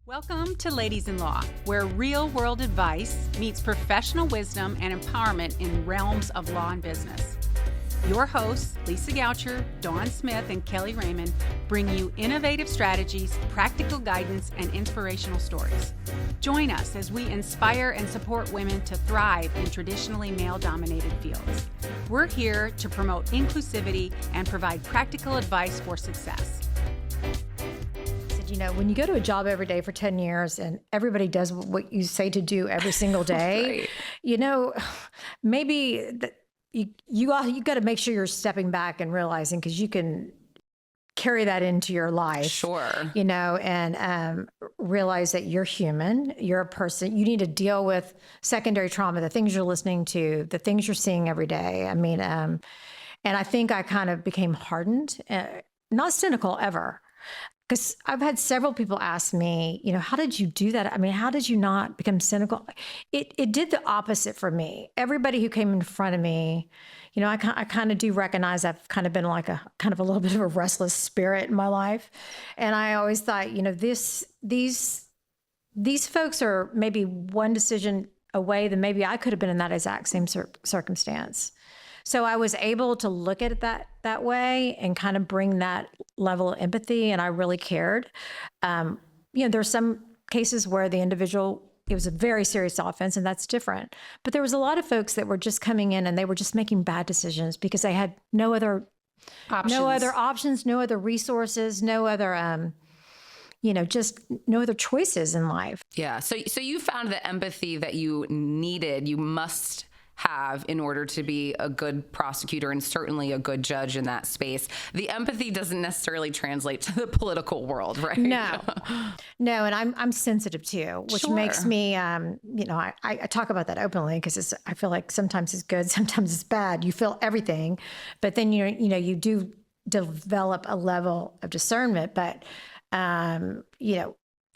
Welcome to Ladies in Law, where real-world advice meets professional wisdom and empowerment in realms of law and business. Your hosts, Lisa Goucher, Dawn Smith, and Kellye Raymond, bring you innovative strategies, practical guidance, and inspirational stories. Join us as we inspire and support women to thrive in traditionally male-dominated fields. We're here to promote inclusivity and provide practical advice for success. You know, when you go to a job every day for 10 years and everybody does what you say to do every single day, Right. you know, maybe you got to make sure you're stepping back and realizing, because you can carry that into your life. Sure. You know, and realize that you're human, you're a person. You need to deal with secondary trauma, the things you're listening to, the things you're seeing every day. I mean, and I think I kind of became hardened, not cynical ever. Because I've had several people ask me, you know, how did you do that? I mean, how did you not become cynical? It did the opposite for me. Everybody who came in front of me, you know, I kind of do recognize I've kind of been like a little bit of a restless spirit in my life. And I always thought, you know, these folks are maybe one decision away, then maybe I could have been in that exact same circumstance. So I was able to look at it that way and kind of bring that level of empathy, and I really cared. You know, there's some cases where the individual, it was a very serious offense, and that's different. But there was a lot of folks that were just coming in and they were just making bad decisions because they had no other options, no other resources, no other just no other choices in life. Yeah. So you found the empathy that you needed, you must have in order to be a good prosecutor and certainly a good judge in that space. The empathy doesn't necessarily translate to the political world, right? No, and I'm sensitive too, which Sure. makes me, I talk about that openly because I feel like sometimes it's good, sometimes it's bad. You feel everything, but then you do develop a level of discernment, but you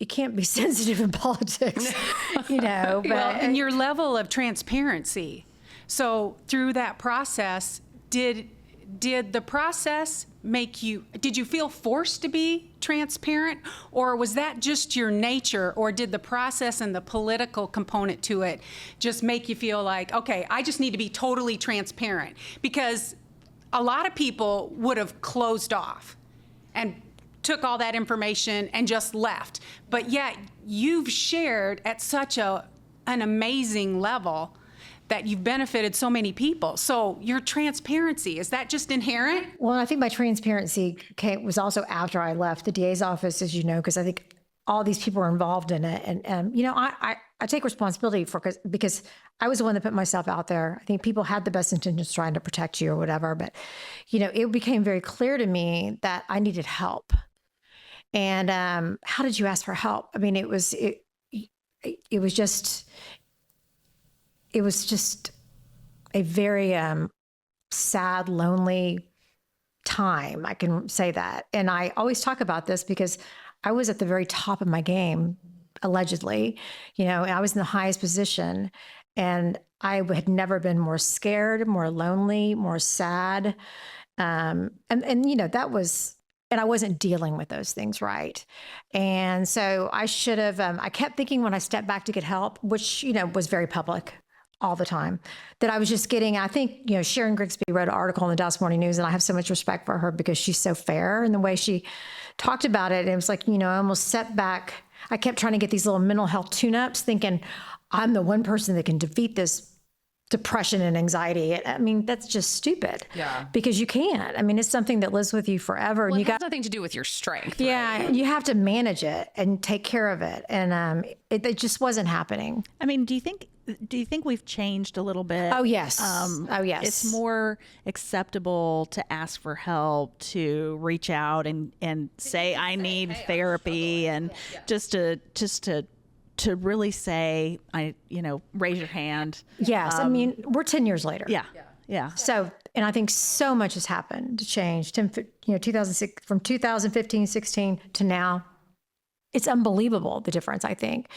can't be sensitive in politics, But Well, and your level of transparency. So through that process, did the process did you feel forced to be transparent, or was that just your nature, or did the process and the political component to it just make you feel like, okay, I just need to be totally transparent? Because a lot of people would have closed off and took all that information and just left. But yet you've shared at such an amazing level that you've benefited so many people. So your transparency, is that just inherent? Well, I think my transparency was also after I left the DA's office, as you know, because I think all these people were involved in it. And I take responsibility because I was the one that put myself out there. I think people had the best intentions trying to protect you or whatever. But, it became very clear to me that I needed help. And how did you ask for help? I mean, it was just a very sad, lonely time. I can say that. And I always talk about this because I was at the very top of my game, allegedly. I was in the highest position, and I had never been more scared, more lonely, more sad. And that was... And I wasn't dealing with those things right. And so I should have, I kept thinking when I stepped back to get help, which, was very public all the time, that I was just getting, I think, Sharon Grigsby wrote an article in the Dallas Morning News, and I have so much respect for her because she's so fair in the way she talked about it. And it was like, I almost stepped back. I kept trying to get these little mental health tune-ups thinking I'm the one person that can defeat this depression and anxiety. I mean, that's just stupid. Yeah. Because you can't. I mean, it's something that lives with you forever. Well, And it has nothing to do with your strength. yeah, Right? you have to manage it and take care of it. And it just wasn't happening. I mean, do you think we've changed a little bit? Oh, yes. Oh, yes. It's more acceptable to ask for help, to reach out and say, I need therapy, and just to really say, raise your hand. Yes. I mean, we're 10 years later. Yeah. So, and I think so much has happened to change. 2006, from 2015, 16 to now. It's unbelievable, the difference, I think.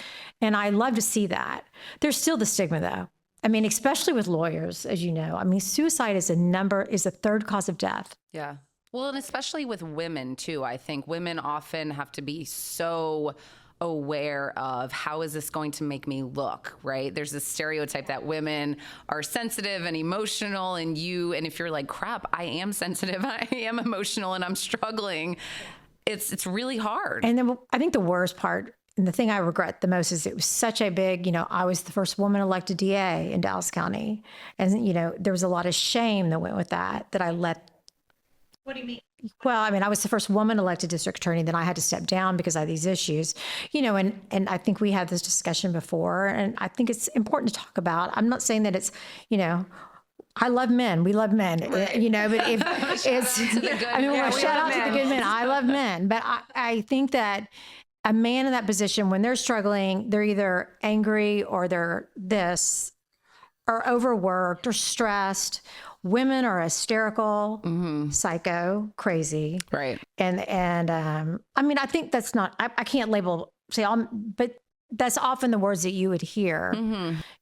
And I love to see that. There's still the stigma, though. I mean, especially with lawyers, as you know. I mean, suicide is a third cause of death. Yeah. Well, and especially with women too. I think women often have to be so aware of how is this going to make me look, right? There's this stereotype that women are sensitive and emotional, and if you're like, crap, I am sensitive, I am emotional, and I'm struggling, it's really hard. And then I think the worst part, and the thing I regret the most, is it was such a big, I was the first woman elected DA in Dallas County. And, there was a lot of shame that went with that I let. What do you mean? Well, I mean, I was the first woman elected district attorney. Then I had to step down because I had these issues, and I think we had this discussion before, and I think it's important to talk about. I'm not saying that it's, I love men. We love men, but if it's, shout out to the good men. I love men, but I think that a man in that position, when they're struggling, they're either angry or they're or overworked or stressed. Women are hysterical, psycho, crazy. Right. And I mean, I think that's not, I can't but that's often the words that you would hear.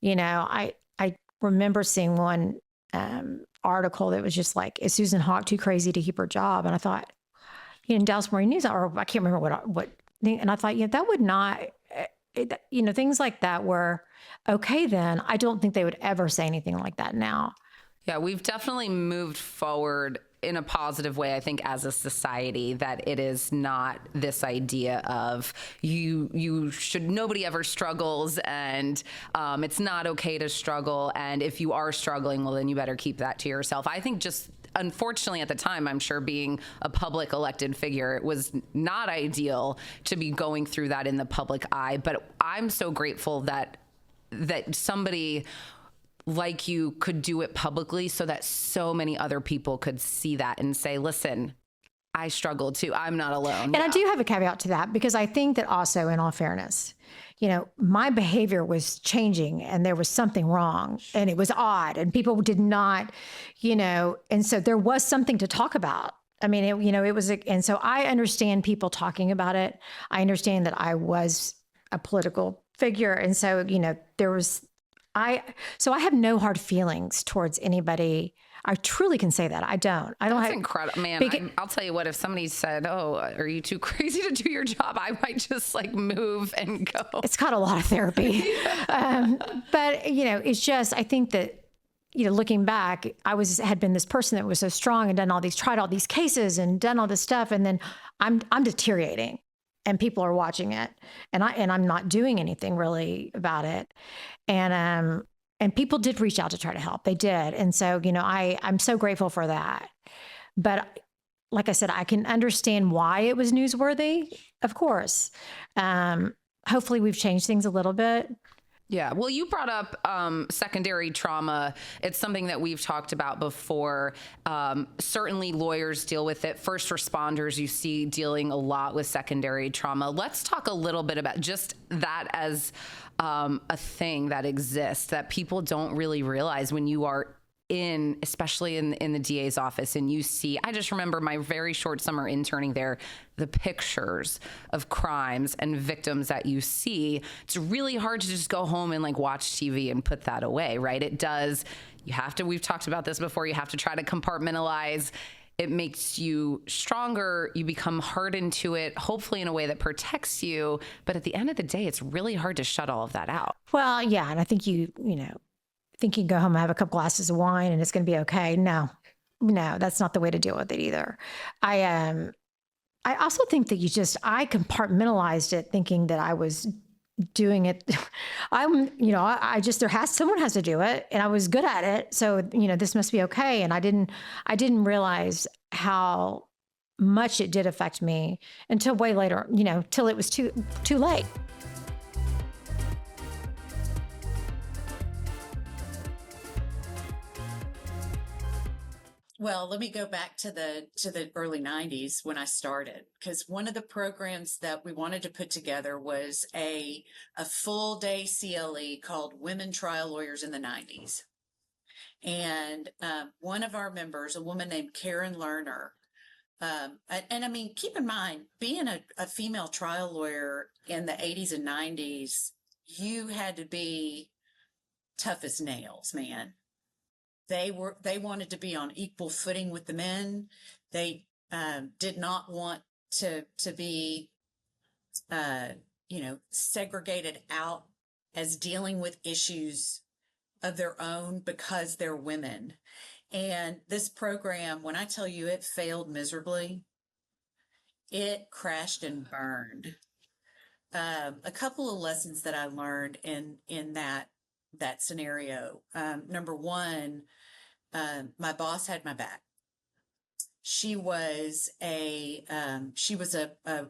I remember seeing one article that was just like, is Susan Hawk too crazy to keep her job? And I thought, in Dallas Morning News, or I can't remember what, and I thought, that would not, things like that were okay then. I don't think they would ever say anything like that now. Yeah, we've definitely moved forward in a positive way, I think, as a society, that it is not this idea of nobody ever struggles, and it's not okay to struggle. And if you are struggling, well, then you better keep that to yourself. I think just, unfortunately, at the time, I'm sure being a public elected figure, it was not ideal to be going through that in the public eye. But I'm so grateful that somebody like you could do it publicly, so that so many other people could see that and say, listen, I struggle too. I'm not alone. And I do have a caveat to that, because I think that also, in all fairness, my behavior was changing and there was something wrong and it was odd and people did not, and so there was something to talk about. I mean, it was, and so I understand people talking about it. I understand that I was a political figure. And so, I have no hard feelings towards anybody. I truly can say that. I don't. That's incredible, man. I'll tell you what, if somebody said, "Oh, are you too crazy to do your job?" I might just move and go. It's got a lot of therapy. But it's just, I think that, looking back, had been this person that was so strong and tried all these cases and done all this stuff. And then I'm deteriorating and people are watching it, and I'm not doing anything really about it. And people did reach out to try to help. They did. And so, I'm so grateful for that. But like I said, I can understand why it was newsworthy, of course. Hopefully we've changed things a little bit. Yeah. Well, you brought up secondary trauma. It's something that we've talked about before. Certainly lawyers deal with it. First responders, you see dealing a lot with secondary trauma. Let's talk a little bit about just that as a thing that exists that people don't really realize when you are especially in the DA's office, and you see, I just remember my very short summer interning there, the pictures of crimes and victims that you see. It's really hard to just go home and watch TV and put that away, right? It does. We've talked about this before, you have to try to compartmentalize. It makes you stronger. You become hardened to it, hopefully in a way that protects you. But at the end of the day, it's really hard to shut all of that out. Well, yeah. And I think you can go home and have a couple glasses of wine and it's going to be okay. No, that's not the way to deal with it either. I also think that I compartmentalized it, thinking that I was doing it. Someone has to do it, and I was good at it. So, this must be okay. And I didn't realize how much it did affect me until way later, till it was too late. Well, let me go back to the early 90s when I started, because one of the programs that we wanted to put together was a full day CLE called Women Trial Lawyers in the 90s. And one of our members, a woman named Karen Lerner, and I mean, keep in mind, being a female trial lawyer in the 80s and 90s, you had to be tough as nails, man. They wanted to be on equal footing with the men. They did not want to be, segregated out as dealing with issues of their own because they're women. And this program, when I tell you it failed miserably, it crashed and burned. A couple of lessons that I learned in that scenario. Number one, my boss had my back. She was a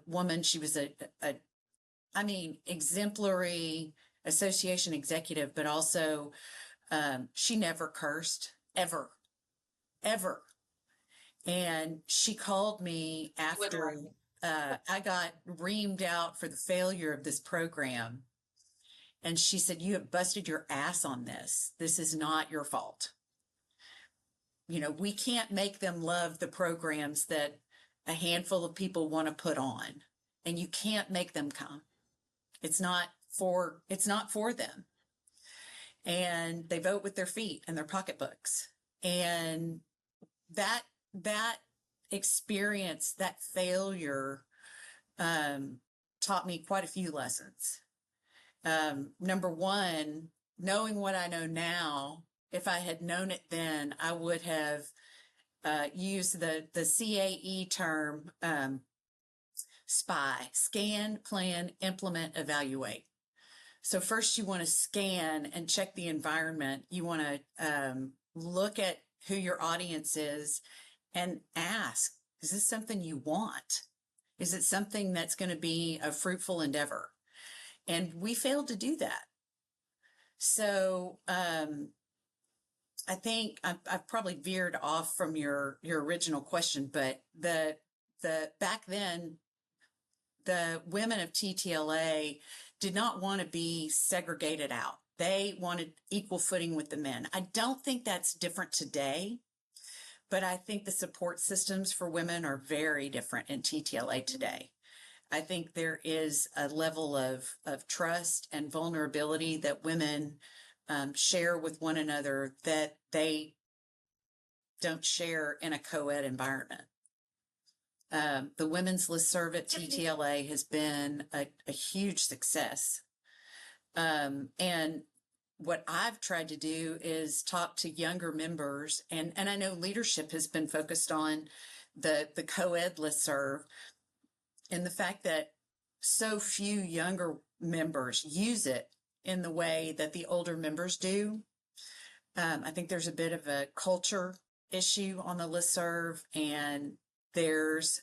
woman. She was exemplary association executive, but also she never cursed ever. And she called me after I got reamed out for the failure of this program. And she said, "You have busted your ass on this. This is not your fault. We can't make them love the programs that a handful of people want to put on. And you can't make them come. It's not for them." And they vote with their feet and their pocketbooks. And that experience, that failure, taught me quite a few lessons. Number one, knowing what I know now, if I had known it then, I would have used the CAE term, SPY: scan, plan, implement, evaluate. So first you want to scan and check the environment. You want to look at who your audience is and ask, is this something you want? Is it something that's going to be a fruitful endeavor? And we failed to do that. So I think I've probably veered off from your original question, but the back then, the women of TTLA did not want to be segregated out. They wanted equal footing with the men. I don't think that's different today, but I think the support systems for women are very different in TTLA today. I think there is a level of trust and vulnerability that women share with one another that they don't share in a co-ed environment. The women's listserv at TTLA has been a huge success. And what I've tried to do is talk to younger members, and I know leadership has been focused on the co-ed listserv, and the fact that so few younger members use it in the way that the older members do. I think there's a bit of a culture issue on the listserv, and there's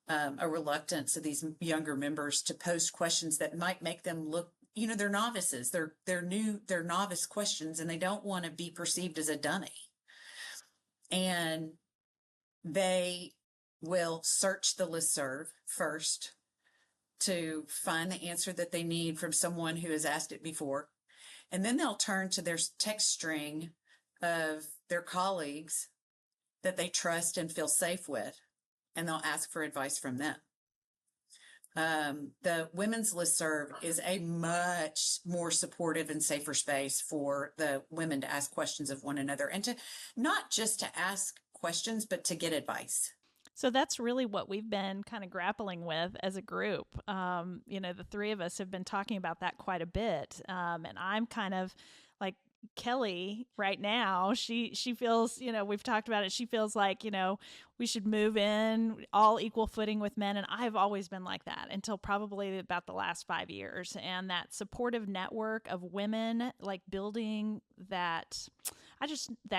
a reluctance of these younger members to post questions that might make them look, they're novices. They're novice questions, and they don't want to be perceived as a dummy. And they will search the listserv first to find the answer that they need from someone who has asked it before. And then they'll turn to their text string of their colleagues that they trust and feel safe with, and they'll ask for advice from them. The women's listserv is a much more supportive and safer space for the women to ask questions of one another, and to not just to ask questions, but to get advice. So that's really what we've been kind of grappling with as a group. The three of us have been talking about that quite a bit. And I'm kind of like Kellye right now. She feels, we've talked about it. She feels like, we should move in all equal footing with men. And I've always been like that until probably about the last 5 years. And that supportive network of women, like building that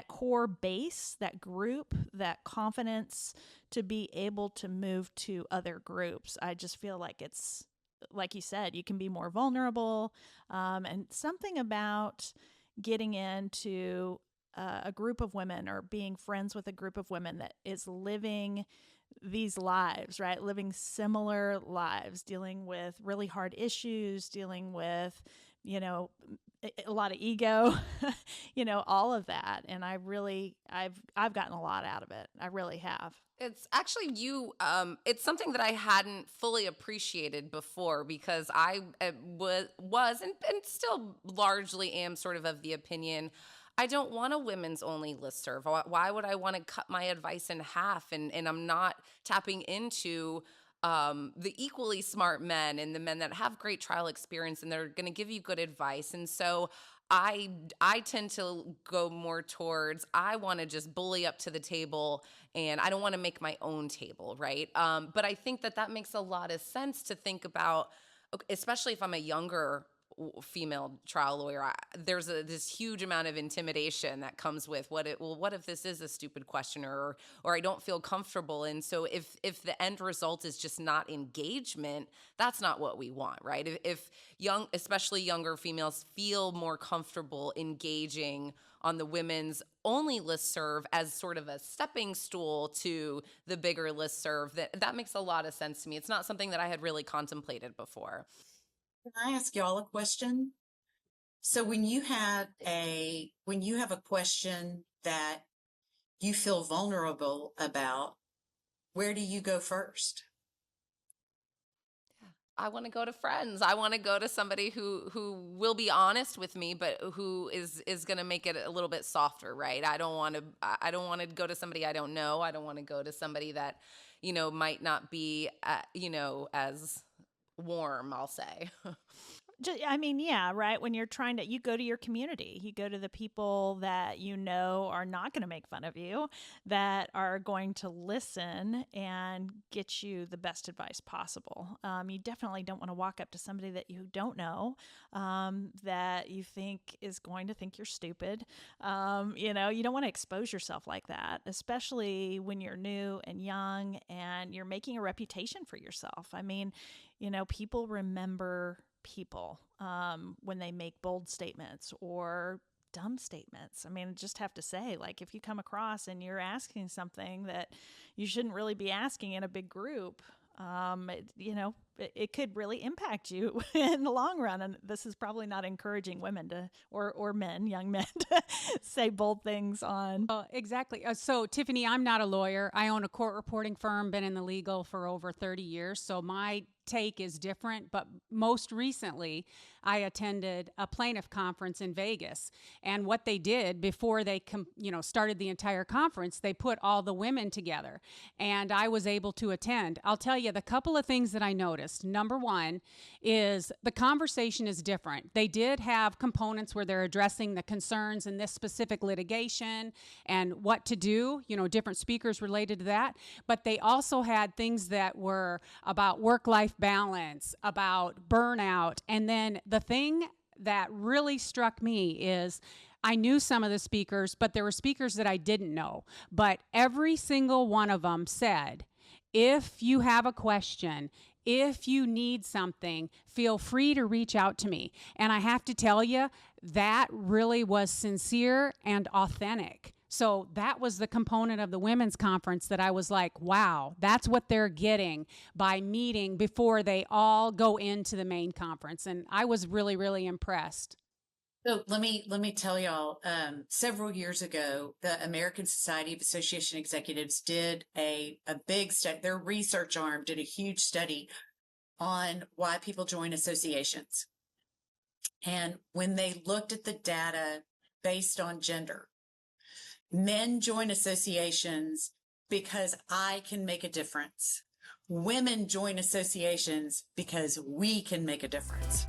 core base, that group, that confidence to be able to move to other groups. I just feel like it's, like you said, you can be more vulnerable. And something about getting into a group of women or being friends with a group of women that is living these lives, right? Living similar lives, dealing with really hard issues, dealing with, a lot of ego, all of that. And I've gotten a lot out of it. I really have. It's actually it's something that I hadn't fully appreciated before, because I was and still largely am sort of the opinion, I don't want a women's only listserv. Why would I want to cut my advice in half? And I'm not tapping into the equally smart men and the men that have great trial experience and they're going to give you good advice. And so I tend to go more towards, I want to just bully up to the table and I don't want to make my own table, right? But I think that makes a lot of sense to think about, especially if I'm a younger female trial lawyer. There's this huge amount of intimidation that comes with what if this is a stupid question or I don't feel comfortable. And so if the end result is just not engagement, that's not what we want, right? If especially younger females feel more comfortable engaging on the women's only listserv as sort of a stepping stool to the bigger listserv, that makes a lot of sense to me. It's not something that I had really contemplated before. Can I ask y'all a question? So when you have a question that you feel vulnerable about, where do you go first? I want to go to friends. I want to go to somebody who will be honest with me, but who is going to make it a little bit softer, right? I don't want to go to somebody I don't know. I don't want to go to somebody that, might not be, as warm, I'll say. I mean, yeah, right. When you're you go to your community, you go to the people that are not going to make fun of you, that are going to listen and get you the best advice possible. You definitely don't want to walk up to somebody that you don't know, that you think is going to think you're stupid. You don't want to expose yourself like that, especially when you're new and young and you're making a reputation for yourself. I mean, people remember people when they make bold statements or dumb statements. I mean, just have to say, like, if you come across and you're asking something that you shouldn't really be asking in a big group, it could really impact you in the long run. And this is probably not encouraging women to, or men, young men, to say bold things on. Exactly. So, Tiffany, I'm not a lawyer. I own a court reporting firm, been in the legal for over 30 years. So my take is different, but most recently I attended a plaintiff conference in Vegas, and what they did before they started the entire conference, they put all the women together, and I was able to attend. I'll tell you the couple of things that I noticed. Number one is the conversation is different. They did have components where they're addressing the concerns in this specific litigation and what to do, different speakers related to that, but they also had things that were about work-life balance, about burnout. And then the thing that really struck me is I knew some of the speakers, but there were speakers that I didn't know. But every single one of them said, if you have a question, if you need something, feel free to reach out to me. And I have to tell you, that really was sincere and authentic. So that was the component of the women's conference that I was like, wow, that's what they're getting by meeting before they all go into the main conference. And I was really, really impressed. So let me tell y'all, several years ago, the American Society of Association Executives did a big study. Their research arm did a huge study on why people join associations. And when they looked at the data based on gender, men join associations because I can make a difference. Women join associations because we can make a difference.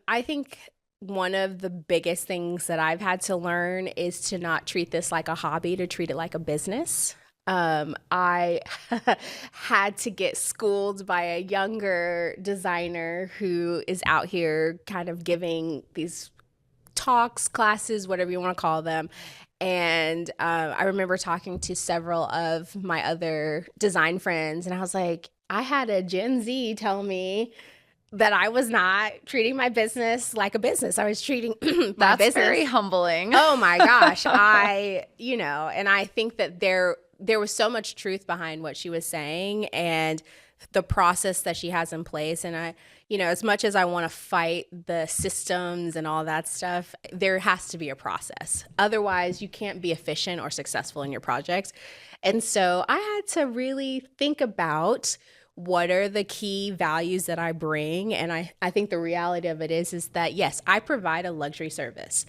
I think one of the biggest things that I've had to learn is to not treat this like a hobby, to treat it like a business. I had to get schooled by a younger designer who is out here kind of giving these talks, classes, whatever you want to call them. And I remember talking to several of my other design friends, and I was like, I had a Gen Z tell me that I was not treating my business like a business. I was treating my That's business. very humbling. Oh my gosh. And I think that there was so much truth behind what she was saying and the process that she has in place. And I, as much as I want to fight the systems and all that stuff, there has to be a process. Otherwise, you can't be efficient or successful in your projects. And so I had to really think about what are the key values that I bring. And I think the reality of it is that, yes, I provide a luxury service.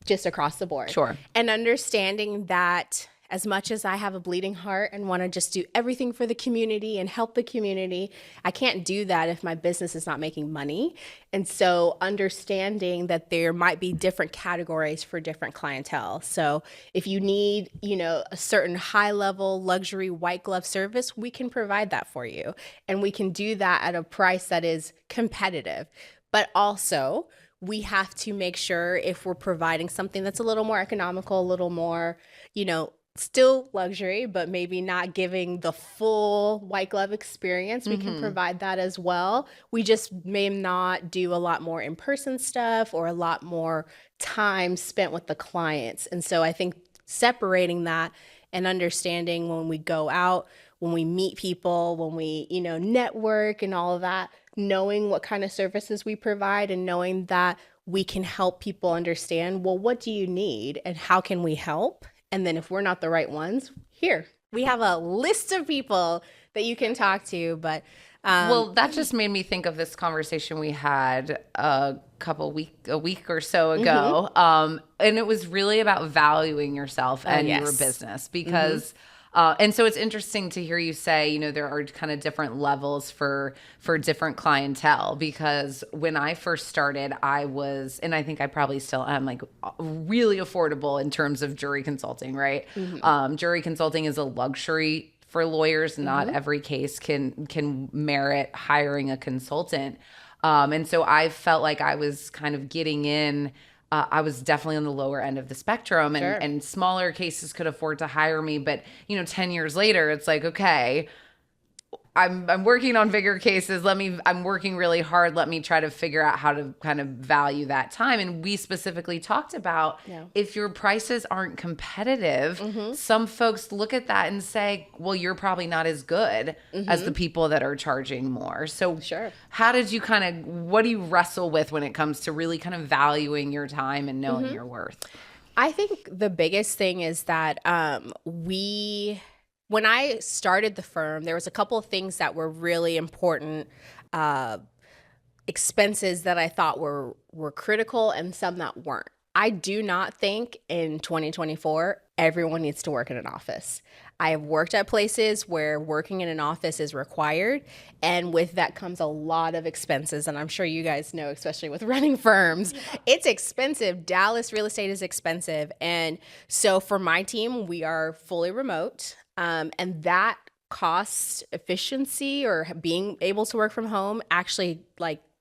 just across the board. Sure. And understanding that as much as I have a bleeding heart and want to just do everything for the community and help the community, I can't do that if my business is not making money. And so understanding that there might be different categories for different clientele. So if you need, a certain high level luxury white glove service, we can provide that for you. And we can do that at a price that is competitive. But also, we have to make sure if we're providing something that's a little more economical, a little more, still luxury, but maybe not giving the full white glove experience, we can provide that as well. We just may not do a lot more in-person stuff or a lot more time spent with the clients. And so I think separating that and understanding when we go out, when we meet people, when we, network and all of that, knowing what kind of services we provide and knowing that we can help people understand, well, what do you need and how can we help? And then if we're not the right ones, here, we have a list of people that you can talk to. But well, that just made me think of this conversation we had a week or so ago. And it was really about valuing yourself and your business because and so it's interesting to hear you say, there are kind of different levels for different clientele, because when I first started, I was, and I think I probably still am, like really affordable in terms of jury consulting, right? Jury consulting is a luxury for lawyers. Not every case can merit hiring a consultant. And so I felt like I was kind of getting in. I was definitely on the lower end of the spectrum, and smaller cases could afford to hire me. But, 10 years later, it's like, okay, I'm working on bigger cases. I'm working really hard. Let me try to figure out how to kind of value that time. And we specifically talked about if your prices aren't competitive, some folks look at that and say, well, you're probably not as good as the people that are charging more. So how did you what do you wrestle with when it comes to really kind of valuing your time and knowing your worth? I think the biggest thing is that when I started the firm, there was a couple of things that were really important expenses that I thought were critical and some that weren't. I do not think in 2024, everyone needs to work in an office. I have worked at places where working in an office is required, and with that comes a lot of expenses. And I'm sure you guys know, especially with running firms, it's expensive. Dallas real estate is expensive. And so for my team, we are fully remote. And that cost efficiency or being able to work from home actually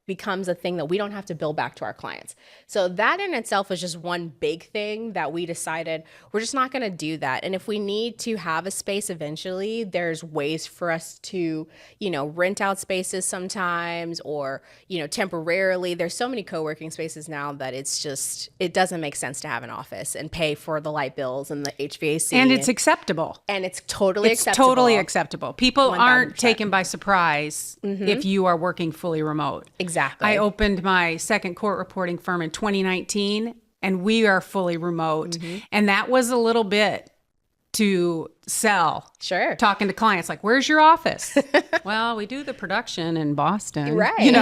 becomes a thing that we don't have to bill back to our clients. So that in itself is just one big thing that we decided we're just not going to do that. And if we need to have a space eventually, there's ways for us to, rent out spaces sometimes or, temporarily. There's so many co-working spaces now that it doesn't make sense to have an office and pay for the light bills and the HVAC. And it's acceptable. And it's totally It's acceptable. totally acceptable. People 1000%. aren't taken by surprise if you are working fully remote. Exactly. I opened my second court reporting firm in 2019, and we are fully remote. And that was a little bit to sell. Sure. Talking to clients like, where's your office? Well, we do the production in Boston. Right.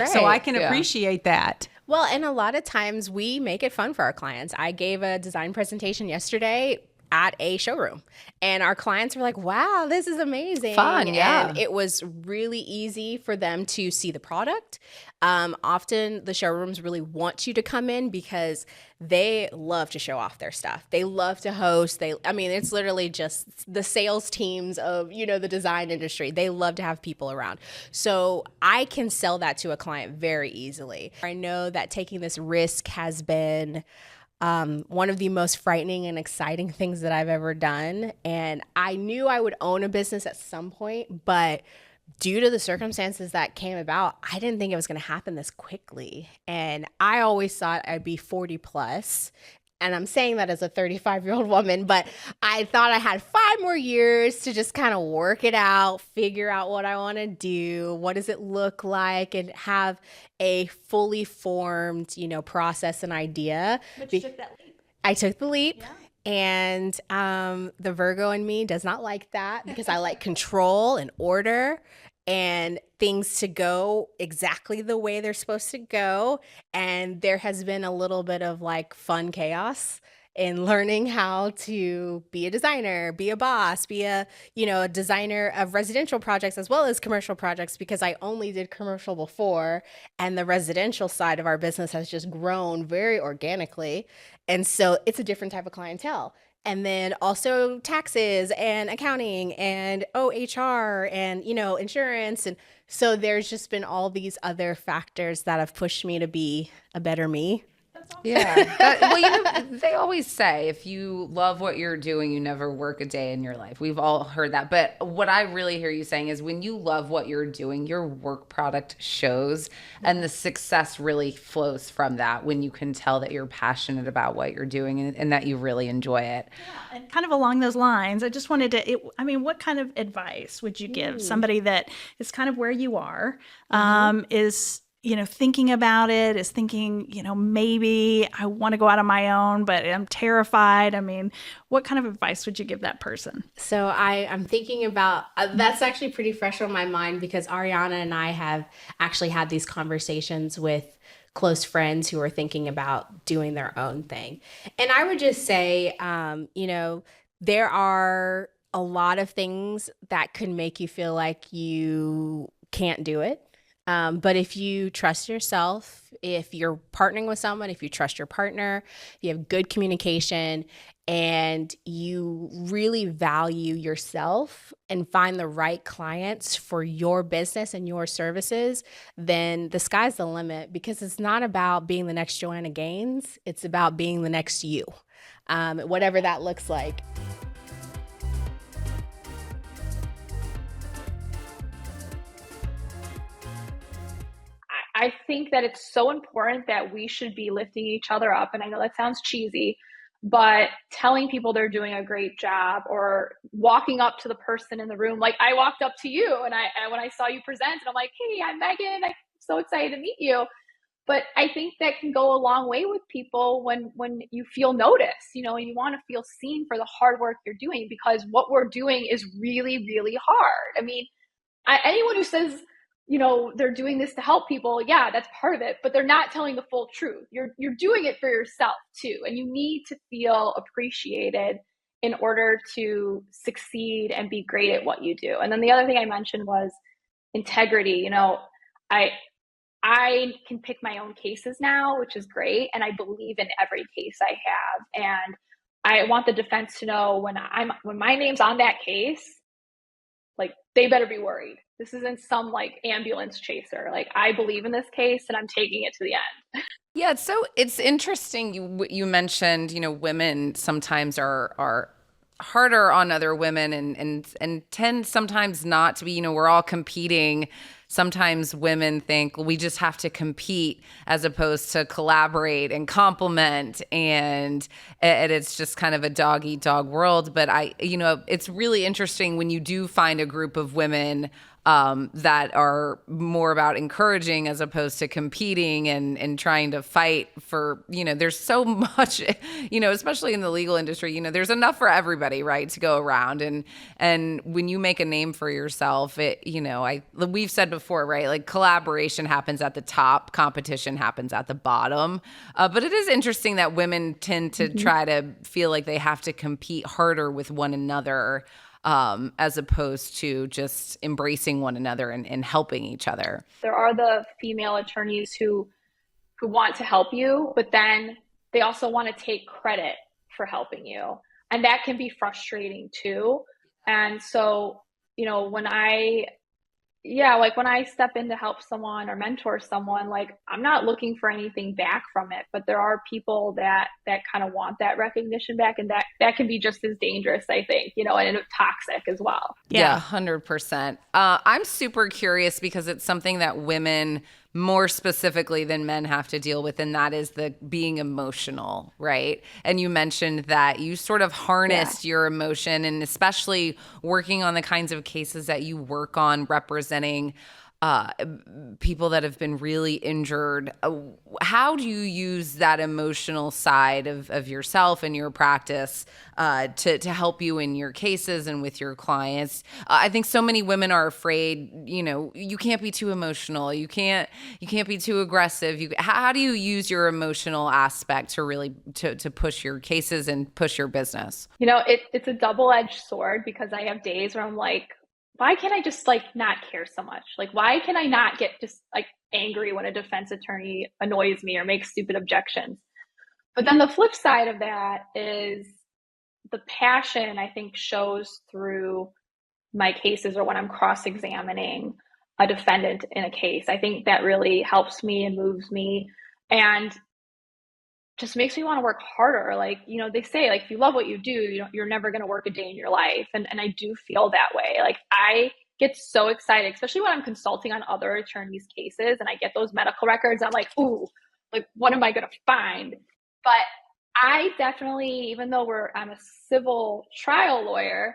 So I Right. can appreciate that. Well, and a lot of times we make it fun for our clients. I gave a design presentation yesterday at a showroom, and our clients were like, wow, this is amazing. Fun, yeah. And it was really easy for them to see the product. Often the showrooms really want you to come in because they love to show off their stuff. They love to host. It's literally just the sales teams of, the design industry. They love to have people around. So I can sell that to a client very easily. I know that taking this risk has been one of the most frightening and exciting things that I've ever done. And I knew I would own a business at some point, but due to the circumstances that came about, I didn't think it was going to happen this quickly. And I always thought I'd be 40 plus. And I'm saying that as a 35-year-old woman, but I thought I had 5 more years to just kind of work it out, figure out what I want to do, what does it look like, and have a fully formed, process and idea. But you took that leap. I took the leap. Yeah. And the Virgo in me does not like that because I like control and order. and things to go exactly the way they're supposed to go. And there has been a little bit of like fun chaos in learning how to be a designer, be a boss, be a, a designer of residential projects as well as commercial projects, because I only did commercial before, and the residential side of our business has just grown very organically. And so it's a different type of clientele. And then also taxes and accounting and HR and, insurance. And so there's just been all these other factors that have pushed me to be a better me. Yeah. They always say if you love what you're doing, you never work a day in your life. We've all heard that. But what I really hear you saying is when you love what you're doing, your work product shows, and the success really flows from that when you can tell that you're passionate about what you're doing and that you really enjoy it. Yeah, and kind of along those lines, I just wanted to, what kind of advice would you give somebody that is kind of where you are, is thinking about it, is thinking, maybe I want to go out on my own, but I'm terrified. I mean, what kind of advice would you give that person? So I'm thinking about, that's actually pretty fresh on my mind, because Ariana and I have actually had these conversations with close friends who are thinking about doing their own thing. And I would just say, there are a lot of things that could make you feel like you can't do it. But if you trust yourself, if you're partnering with someone, if you trust your partner, you have good communication, and you really value yourself and find the right clients for your business and your services, then the sky's the limit, because it's not about being the next Joanna Gaines. It's about being the next you, whatever that looks like. I think that it's so important that we should be lifting each other up. And I know that sounds cheesy, but telling people they're doing a great job, or walking up to the person in the room. Like I walked up to you and when I saw you present, and I'm like, hey, I'm Megan. I'm so excited to meet you. But I think that can go a long way with people when you feel noticed, and you want to feel seen for the hard work you're doing, because what we're doing is really, really hard. I mean, anyone who says, they're doing this to help people, yeah, that's part of it, but they're not telling the full truth. You're doing it for yourself too, and you need to feel appreciated in order to succeed and be great at what you do. And then the other thing I mentioned was integrity. I can pick my own cases now, which is great, and I believe in every case I have. And I want the defense to know when my name's on that case, like they better be worried. This isn't some like ambulance chaser. Like I believe in this case and I'm taking it to the end. Yeah, so it's interesting. You mentioned, women sometimes are harder on other women and tend sometimes not to be. We're all competing. Sometimes women think we just have to compete as opposed to collaborate and complement, and it's just kind of a dog eat dog world. But it's really interesting when you do find a group of women that are more about encouraging as opposed to competing and trying to fight for, there's so much, especially in the legal industry, there's enough for everybody, right, to go around. And when you make a name for yourself, we've said before, right, like collaboration happens at the top, competition happens at the bottom. But it is interesting that women tend to try to feel like they have to compete harder with one another, as opposed to just embracing one another and helping each other. There are the female attorneys who want to help you, but then they also want to take credit for helping you. And that can be frustrating too. And so, when I step in to help someone or mentor someone, like I'm not looking for anything back from it, but there are people that kind of want that recognition back, and that can be just as dangerous, I think, and toxic as well. Yeah, 100%. I'm super curious because it's something that women more specifically than men have to deal with, and that is the being emotional, right? And you mentioned that you sort of harnessed your emotion, and especially working on the kinds of cases that you work on representing people that have been really injured. How do you use that emotional side of yourself and your practice to help you in your cases and with your clients? I think so many women are afraid, you can't be too emotional. You can't be too aggressive. How do you use your emotional aspect to really to push your cases and push your business? It's a double-edged sword, because I have days where I'm like, why can't I just not care so much? Why can I not get just angry when a defense attorney annoys me or makes stupid objections? But then the flip side of that is the passion, I think, shows through my cases or when I'm cross-examining a defendant in a case. I think that really helps me and moves me and just makes me want to work harder. They say, if you love what you do, you're never going to work a day in your life. And I do feel that way. I get so excited, especially when I'm consulting on other attorneys' cases and I get those medical records. I'm like, ooh, what am I going to find? But I definitely, even though I'm a civil trial lawyer,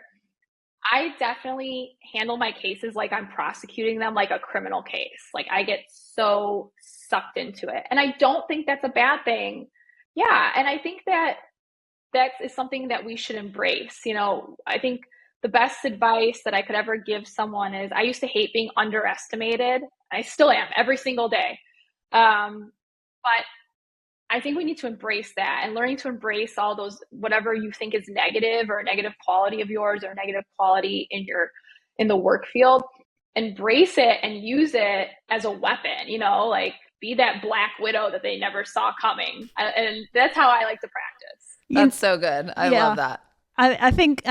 I definitely handle my cases like I'm prosecuting them like a criminal case. I get so sucked into it. And I don't think that's a bad thing. Yeah. And I think that is something that we should embrace. I think the best advice that I could ever give someone is, I used to hate being underestimated. I still am every single day. But I think we need to embrace that, and learning to embrace all those, whatever you think is negative or a negative quality of yours or negative quality in the work field, embrace it and use it as a weapon, be that black widow that they never saw coming. And that's how I like to practice. That's so good. I love that. I think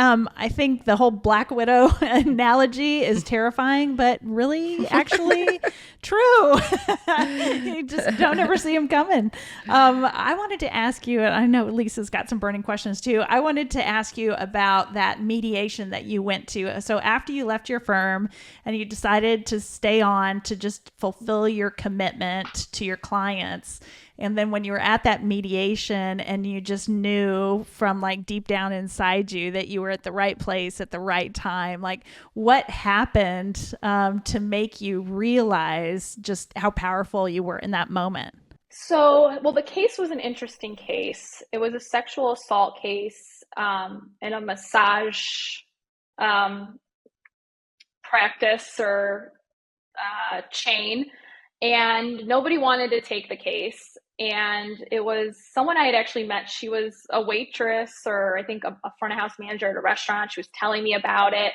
the whole Black Widow analogy is terrifying, but really actually true. You just don't ever see them coming. I wanted to ask you, and I know Lisa's got some burning questions too. I wanted to ask you about that mediation that you went to. So after you left your firm and you decided to stay on to just fulfill your commitment to your clients, and then when you were at that mediation and you just knew from deep down inside you that you were at the right place at the right time, what happened to make you realize just how powerful you were in that moment? So, the case was an interesting case. It was a sexual assault case in a massage practice or chain. And nobody wanted to take the case. And it was someone I had actually met. She was a waitress, or I think a front of house manager at a restaurant. She was telling me about it.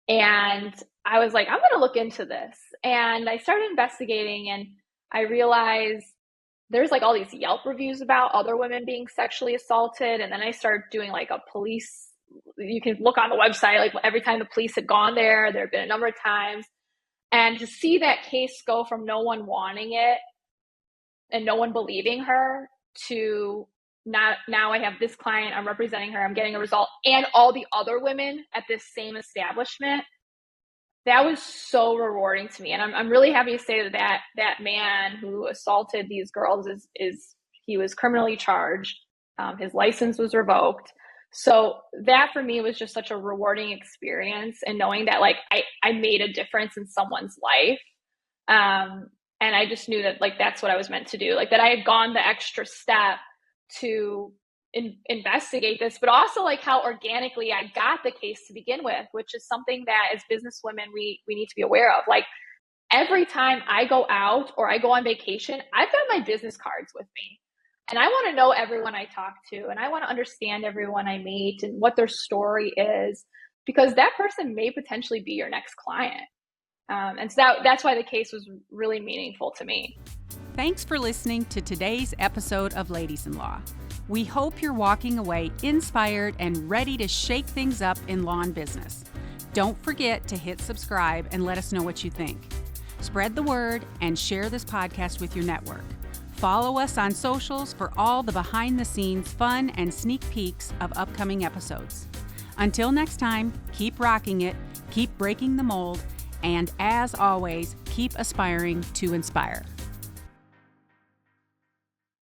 And I was like, I'm going to look into this. And I started investigating, and I realized there's all these Yelp reviews about other women being sexually assaulted. And then I started doing a police, you can look on the website, every time the police had gone there had been a number of times. And to see that case go from no one wanting it and no one believing her to now I have this client, I'm representing her, I'm getting a result, and all the other women at this same establishment, that was so rewarding to me. And I'm really happy to say that man who assaulted these girls he was criminally charged. His license was revoked. So that for me was just such a rewarding experience, and knowing that I made a difference in someone's life. And I just knew that that's what I was meant to do, that I had gone the extra step to investigate this, but also how organically I got the case to begin with, which is something that as businesswomen, we need to be aware of. Every time I go out or I go on vacation, I've got my business cards with me. And I want to know everyone I talk to, and I want to understand everyone I meet and what their story is, because that person may potentially be your next client. And so that's why the case was really meaningful to me. Thanks for listening to today's episode of Ladies in Law. We hope you're walking away inspired and ready to shake things up in law and business. Don't forget to hit subscribe and let us know what you think. Spread the word and share this podcast with your network. Follow us on socials for all the behind-the-scenes fun and sneak peeks of upcoming episodes. Until next time, keep rocking it, keep breaking the mold, and as always, keep aspiring to inspire.